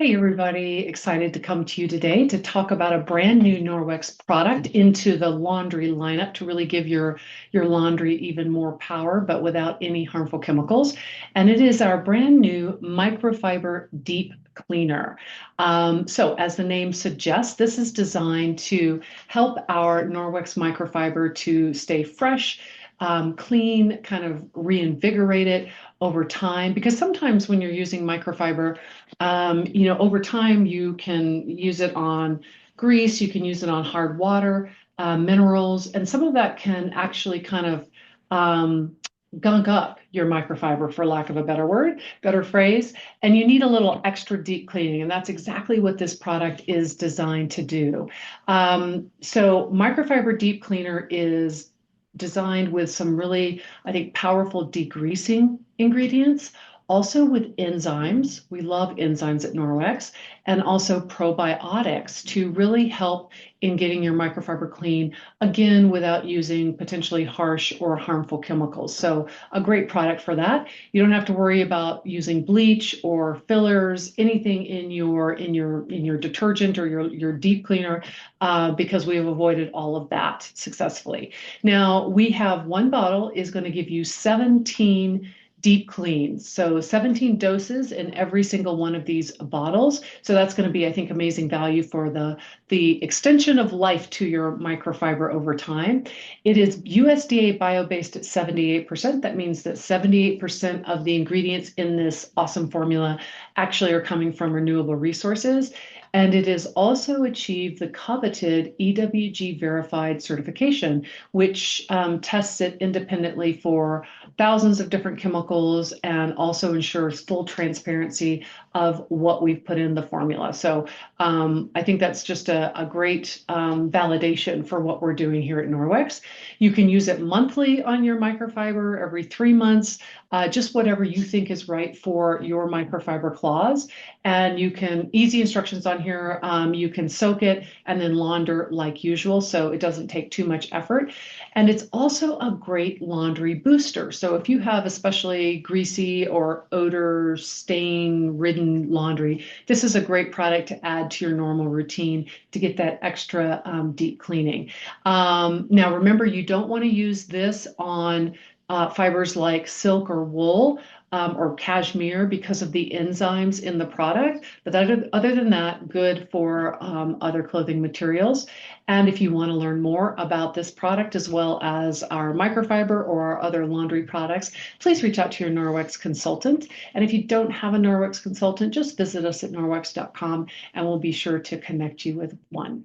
Hey everybody, excited to come to you today to talk about a brand new Norwex product into the laundry lineup to really give your laundry even more power, but without any harmful chemicals. And it is our brand new Microfiber Deep Cleaner. So as the name suggests, this is designed to help our Norwex microfiber to stay fresh, clean, kind of reinvigorate it over time. Because sometimes when you're using microfiber, over time, you can use it on grease, you can use it on hard water, minerals, and some of that can actually kind of gunk up your microfiber, for lack of a better word, better phrase. And you need a little extra deep cleaning, and that's exactly what this product is designed to do. So, Microfiber Deep Cleaner is designed with some really, I think, powerful degreasing ingredients. Also with enzymes, we love enzymes at Norwex, and also probiotics to really help in getting your microfiber clean, again, without using potentially harsh or harmful chemicals. So a great product for that. You don't have to worry about using bleach or fillers, anything in your detergent or your deep cleaner, because we have avoided all of that successfully. Now we have one bottle is going to give you 17 deep cleans. So 17 doses in every single one of these bottles. So that's going to be, I think, amazing value for the extension of life to your microfiber over time. It is USDA bio-based at 78%. That means that 78% of the ingredients in this awesome formula actually are coming from renewable resources. And it has also achieved the coveted EWG verified certification, which tests it independently for thousands of different chemicals and also ensures full transparency of what we've put in the formula. So I think that's just a great validation for what we're doing here at Norwex. You can use it monthly on your microfiber, every 3 months, just whatever you think is right for your microfiber claws. And you can, easy instructions on here, you can soak it and then launder like usual, so it doesn't take too much effort. And it's also a great laundry booster. So if you have especially greasy or odor stain ridden laundry, this is a great product to add to your normal routine to get that extra deep cleaning. Now, remember, you don't want to use this on fibers like silk or wool or cashmere because of the enzymes in the product. But other than that, good for other clothing materials. And if you want to learn more about this product as well as our microfiber or our other laundry products, please reach out to your Norwex consultant. And if you don't have a Norwex consultant, just visit us at norwex.com and we'll be sure to connect you with one.